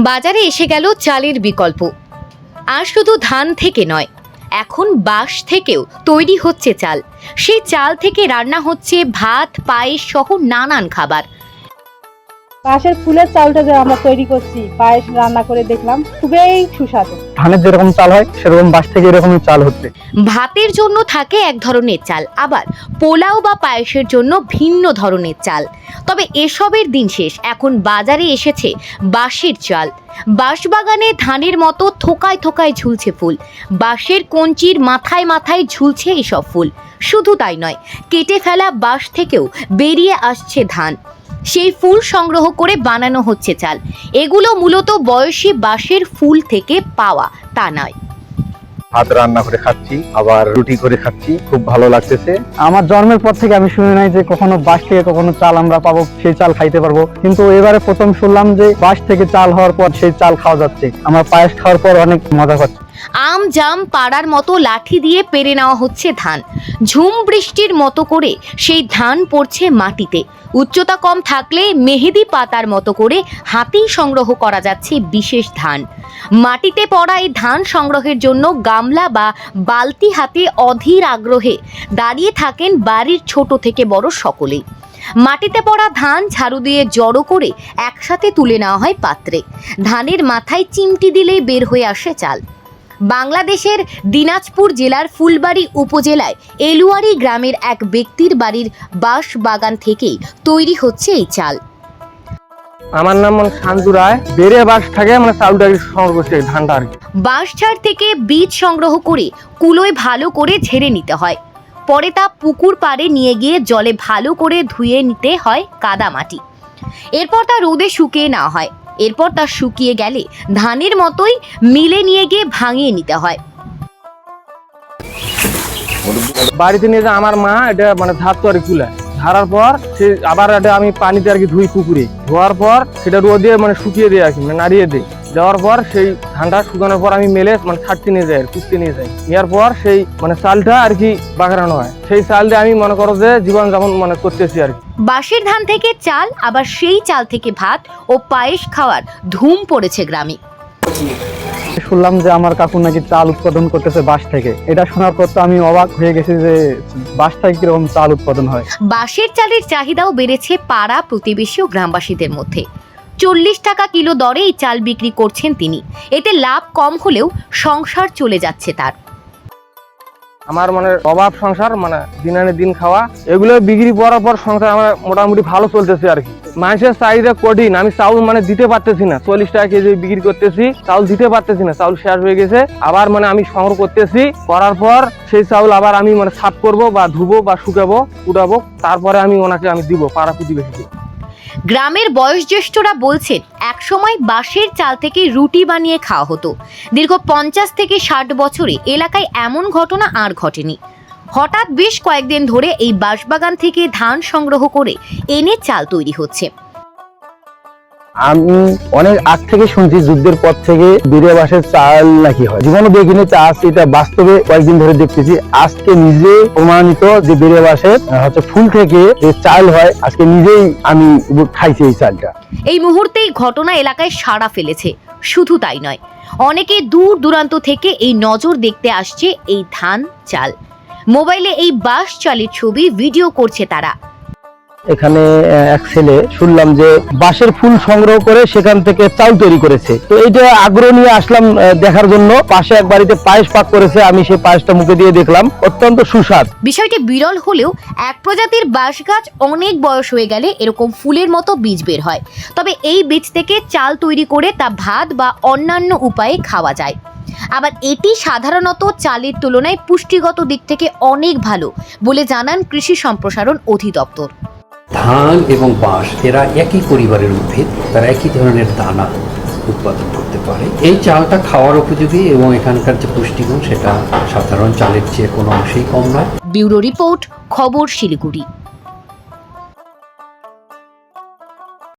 বাজারে এসে গেল চালের বিকল্প। আর শুধু ধান থেকে নয়, এখন বাঁশ থেকেও তৈরি হচ্ছে চাল। সেই চাল থেকে রান্না হচ্ছে ভাত, পায়েস সহ নানান খাবার। বাঁশের ফুলের চালটা যে আমরা তৈরি করছি, পায়েস রান্না করে দেখলাম, খুবই সুস্বাদু। ধানের যেরকম চাল হয় সেরকম বাঁশ থেকে এরকমই চাল হচ্ছে। ভাতের জন্য থাকে এক ধরনের চাল, আবার পোলাও বা পায়েসের জন্য ভিন্ন ধরনের চাল। তবে এসবের দিন শেষ, এখন বাজারে এসেছে বাঁশের চাল। বাঁশবাগানে ধানের মতো থোকায় থোকায় ঝুলছে ফুল। বাঁশের কঞ্চির মাথায় মাথায় ঝুলছে এসব ফুল। শুধু তাই নয়, কেটে ফেলা বাঁশ থেকেও বেরিয়ে আসছে ধান। সেই ফুল সংগ্রহ করে বানানো হচ্ছে চাল। এগুলো মূলত বয়সী বাঁশের ফুল থেকে পাওয়া, তা নয়। ভাত রান্না করে খাচ্ছি, আবার রুটি করে খাচ্ছি, খুব ভালো লাগতেছে। আমার জন্মের পর থেকে আমি শুনি নাই যে কখনো বাঁশ থেকে কখনো চাল আমরা পাবো, সেই চাল খাইতে পারবো। কিন্তু এবারে প্রথম শুনলাম যে বাঁশ থেকে চাল হওয়ার পর সেই চাল খাওয়া যাচ্ছে। আমরা পায়েস খাওয়ার পর অনেক মজা পাচ্ছি। আম জাম পাড়ার মতো লাঠি দিয়ে পেরে নেওয়া হচ্ছে ধান। ঝুম বৃষ্টির মতো করে সেই ধান পড়ছে মাটিতে। উচ্চতা কম থাকলে মেহেদি পাতার মতো করে হাতেই সংগ্রহ করা যাচ্ছে বিশেষ ধান। মাটিতে পড়া এই ধান সংগ্রহের জন্য গামলা বা বালতি হাতে অধীর আগ্রহে দাঁড়িয়ে থাকেন বাড়ির ছোট থেকে বড় সকলেই। মাটিতে পড়া ধান ঝাড়ু দিয়ে জড়ো করে একসাথে তুলে নেওয়া হয় পাত্রে। ধানের মাথায় চিমটি দিলেই বের হয়ে আসে চাল। বাংলাদেশের দিনাজপুর জেলার ফুলবাড়ী উপজেলায় এলুয়ারি গ্রামের এক ব্যক্তির বাড়ির বাঁশ বাগান থেকেই তৈরি হচ্ছে এই চাল। আমার নাম শান্তু রায়। বেড়ে বাঁশ থাকে চালটা সংগ্রহ করছে, ধানটা আর কি। বাঁশ ঝাড় থেকে বীজ সংগ্রহ করে কুলোয় ভালো করে ঝেড়ে নিতে হয়। পরে তা পুকুর পাড়ে নিয়ে গিয়ে জলে ভালো করে ধুয়ে নিতে হয় কাদা মাটি। এরপর তা রোদে শুকিয়ে নেওয়া হয়। এরপর তা শুকিয়ে গেলে ধানের মতোই মিলে নিয়ে গিয়ে ভাঙিয়ে নিতে হয়। বাড়িতে নিয়ে আমার মা এটা ধার তো আর কি কুলায়, ধারার পর সে আবার এটা আমি পানিতে আর কি ধুই পুকুরে। ধোয়ার পর সেটা রোদে শুকিয়ে দেয় আর কি, নাড়িয়ে দেয়। দেওয়ার পর সেই ধানটা শুকানোর পর আমি মেলে ছাড়তে নিয়ে যাই, কুচতে নিয়ে যাই। নেওয়ার পর সেই চালটা আর কি বাগানো হয়। সেই চাল দিয়ে আমি মনে করো যে জীবন যাপন করতেছি আর কি। বাঁশের ধান থেকে চাল, আবার সেই চাল থেকে ভাত ও পায়েস খাওয়ার ধুম পড়েছে গ্রামে। শুনলাম যে আমার কাকু নাকি চাল উৎপাদন করতেছে বাঁশ থেকে। এটা শোনার পর তো আমি অবাক হয়ে গেছি যে বাঁশ থেকে কিরকম চাল উৎপাদন হয়। বাঁশের চালের চাহিদাও বেড়েছে পাড়া প্রতিবেশী ও গ্রামবাসীদের মধ্যে। 40 টাকা কিলো দরে এই চাল বিক্রি করছেন তিনি। এতে লাভ কম হলেও সংসার চলে যাচ্ছে তার। আমার অভাব সংসার, দিনানে দিন খাওয়া, এগুলো বিক্রি করার পর সংসার আমার মোটামুটি ভালো চলতেছে আর কি। মানুষের চাহিদা কঠিন, আমি চাউল দিতে পারতেছি না। 40 টাকা কেজি বিক্রি করতেছি, চাউল দিতে পারতেছি না। চাউল শেষ হয়ে গেছে, আবার আমি সংগ্রহ করতেছি। করার পর সেই চাউল আবার আমি সাফ করবো বা ধুবো বা শুকাবো, উঠাবো। তারপরে আমি ওনাকে দিব পাড়া প্রতিবেশীকে। গ্রামের বয়োজ্যেষ্ঠরা বলছেন, একসময় বাঁশের চাল থেকে রুটি বানিয়ে খাওয়া হতো। দীর্ঘ 50 থেকে 60 বছরে এলাকায় এমন ঘটনা আর ঘটেনি। হঠাৎ বেশ কয়েকদিন ধরে এই বাঁশবাগান থেকে ধান সংগ্রহ করে এনে চাল তৈরি হচ্ছে। আমি অনেক আগ থেকে শুনছি, যুদ্ধের পর থেকে বেড়ে বাঁশের চাল নাকি হয়। জীবনে দেখিনি চাষ, এটা বাস্তবে কয়েকদিন ধরে দেখতেছি। আজকে নিজে প্রমাণিত যে বেড়ে বাঁশের ফুল থেকে যে চাল হয়, আজকে নিজেই আমি খাইছি এই চালটা। এই মুহূর্তেই ঘটনা এলাকায় সাড়া ফেলেছে। শুধু তাই নয়, অনেকে দূর দূরান্ত থেকে এই নজর দেখতে আসছে এই ধান চাল। মোবাইলে এই বাঁশ চালের ছবি ভিডিও করছে তারা। এখানে এক ছেলে শুনলাম যে বাঁশের ফুল সংগ্রহ করে সেখান থেকে চাল তৈরি করেছে। তো এইটা আগ্রহ নিয়ে আসলাম দেখার জন্য। পাশে এক বাড়িতে পায়েস পাক করেছে, আমি সেই পায়েসটা মুখে দিয়ে দেখলাম, অত্যন্ত সুস্বাদ। বিষয়টি বিরল হলেও এক প্রজাতির বাঁশ গাছ অনেক বয়স হয়ে গেলে এরকম ফুলের মতো বীজ বের হয়। তবে এই বীজ থেকে চাল তৈরি করে তা ভাত বা অন্যান্য উপায়ে খাওয়া যায়। আবার এটি সাধারণত চালের তুলনায় পুষ্টিগত দিক থেকে অনেক ভালো বলে জানান কৃষি সম্প্রসারণ অধিদপ্তর। ধান এবং বাঁশ এরা একই পরিবারের উদ্ভিদ, তারা একই ধরনের দানা উৎপাদন করতে পারে। এই চালটা খাওয়ার উপযোগী এবং এখানকার যে পুষ্টিগুণ সেটা সাধারণ চালের চেয়ে কোনো অংশেই কম নয়। ব্যুরো রিপোর্ট, খবর শিলিগুড়ি।